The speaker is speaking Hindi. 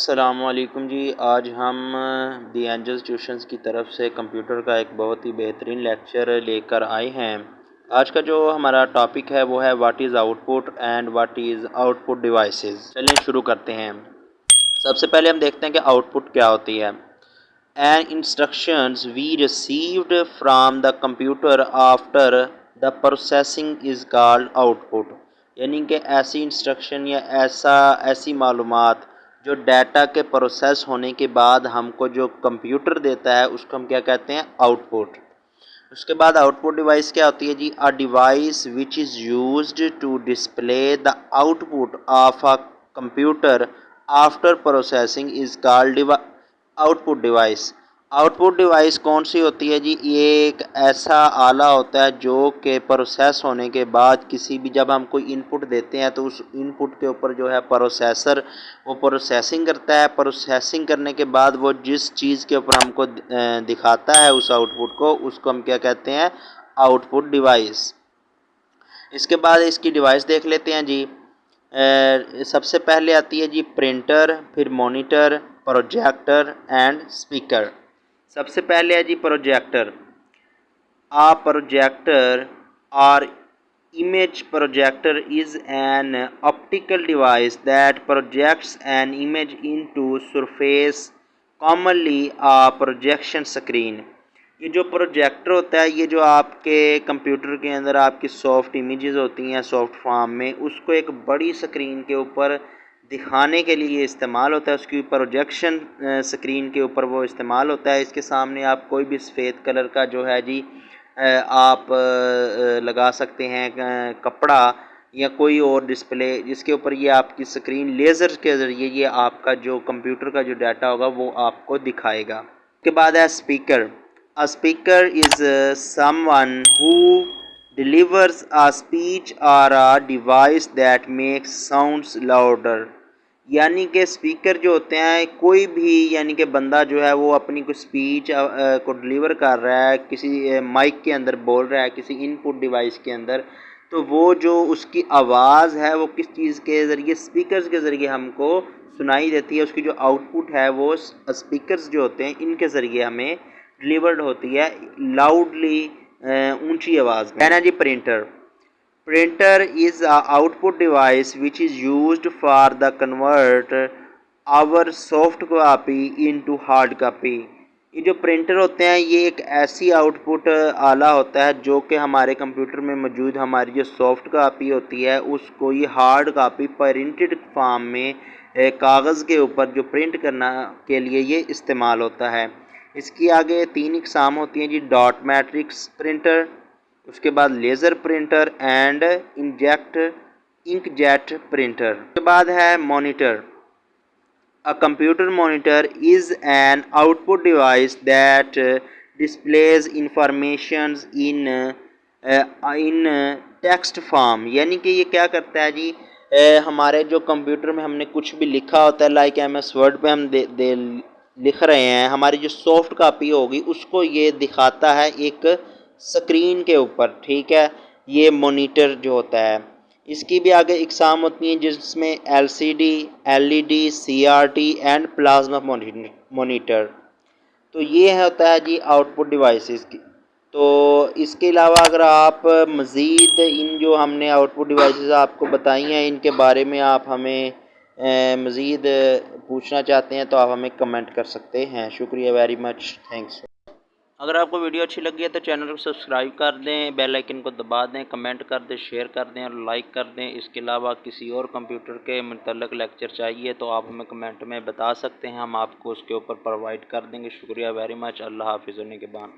अस्सलामुअलैकुम जी। आज हम दी एंजल्स ट्यूशंस की तरफ से कंप्यूटर का एक बहुत ही बेहतरीन लेक्चर लेकर आए हैं। आज का जो हमारा टॉपिक है वो है what is output and what is output devices. चलिए शुरू करते हैं। सबसे पहले हम देखते हैं कि आउटपुट क्या होती है। An instructions we received from the computer after the processing is called output. यानी कि ऐसी इंस्ट्रक्शन या ऐसी मालूमात जो डाटा के प्रोसेस होने के बाद हमको जो कंप्यूटर देता है उसको हम क्या कहते हैं, आउटपुट। उसके बाद आउटपुट डिवाइस क्या होती है जी, a device which is used to display the output of a computer after processing is called output device. Output device कौन सी होती है जी, ये एक ऐसा आला होता है जो कि प्रोसेस होने के बाद किसी भी जब हम कोई इनपुट देते हैं तो उस इनपुट के ऊपर जो है प्रोसेसर वो प्रोसेसिंग करता है। प्रोसेसिंग करने के बाद वो जिस चीज़ के ऊपर हमको दिखाता है उस आउटपुट को, उसको हम क्या कहते हैं, आउटपुट डिवाइस। इसके बाद इसकी डिवाइस देख लेते हैं जी। सबसे पहले आती है जी प्रिंटर, फिर मॉनिटर, प्रोजेक्टर एंड स्पीकर। सबसे पहले है जी projector. A projector or image projector is an optical device that projects an image into surface, commonly a projection screen। ये जो प्रोजेक्टर होता है, ये जो आपके कंप्यूटर के अंदर आपकी सॉफ्ट इमेजेस होती हैं सॉफ्ट फॉर्म में, उसको एक बड़ी स्क्रीन के ऊपर दिखाने के लिए इस्तेमाल होता है। उसकी प्रोजेक्शन स्क्रीन के ऊपर वो इस्तेमाल होता है। इसके सामने आप कोई भी सफ़ेद कलर का जो है जी आप लगा सकते हैं कपड़ा या कोई और डिस्प्ले, जिसके ऊपर ये आपकी स्क्रीन लेज़र के ज़रिए ये आपका जो कंप्यूटर का जो डाटा होगा वो आपको दिखाएगा। उसके बाद है speaker. A speaker is someone who delivers a speech और a device that makes sounds louder. यानी कि स्पीकर जो होते हैं, कोई भी यानी कि बंदा जो है वो अपनी कोई स्पीच को डिलीवर कर रहा है, किसी माइक के अंदर बोल रहा है, किसी इनपुट डिवाइस के अंदर, तो वो जो उसकी आवाज़ है वो किस चीज़ के ज़रिए, स्पीकर्स के ज़रिए हमको सुनाई देती है। उसकी जो आउटपुट है वो स्पीकर्स जो होते हैं इनके ज़रिए हमें डिलीवर्ड होती है लाउडली, ऊंची आवाज़ में। है ना जी printer. Printer is a output device which is used for the convert our soft copy into hard copy। ये जो प्रिंटर होते हैं ये एक ऐसी आउटपुट आला होता है जो कि हमारे कंप्यूटर में मौजूद हमारी जो सॉफ्ट कापी होती है उसको ये हार्ड कापी प्रिंटेड फॉर्म में कागज़ के ऊपर जो प्रिंट करना के लिए ये इस्तेमाल होता है। इसकी आगे 3 इकसाम होती हैं जी, डॉट मैट्रिक्स प्रिंटर, उसके बाद laser printer and inkjet printer. उसके बाद है monitor. A computer monitor is an output device that displays information in text form. यानी कि ये क्या करता है जी, हमारे जो कंप्यूटर में हमने कुछ भी लिखा होता है, लाइक MS वर्ड पे हम लिख रहे हैं, हमारी जो सॉफ्ट कापी होगी उसको ये दिखाता है एक स्क्रीन के ऊपर। ठीक है, ये मॉनिटर जो होता है। इसकी भी आगे इकसाम होती हैं जिसमें LCD, LED, CRT and plasma monitor. तो ये होता है जी आउटपुट डिवाइसेस की। तो इसके अलावा अगर आप मज़ीद इन जो हमने आउटपुट डिवाइसेस आपको बताई हैं इनके बारे में आप हमें मज़ीद पूछना चाहते हैं तो आप हमें कमेंट कर सकते हैं। शुक्रिया वेरी मच, थैंक्स। अगर आपको वीडियो अच्छी लगी है तो चैनल को सब्सक्राइब कर दें, बेल आइकन को दबा दें, कमेंट कर दें, शेयर कर दें और लाइक कर दें। इसके अलावा किसी और कंप्यूटर के मुतल्लिक़ लेक्चर चाहिए तो आप हमें कमेंट में बता सकते हैं, हम आपको उसके ऊपर प्रोवाइड कर देंगे। शुक्रिया वेरी मच। अल्लाह हाफ़िज़। होने के बाद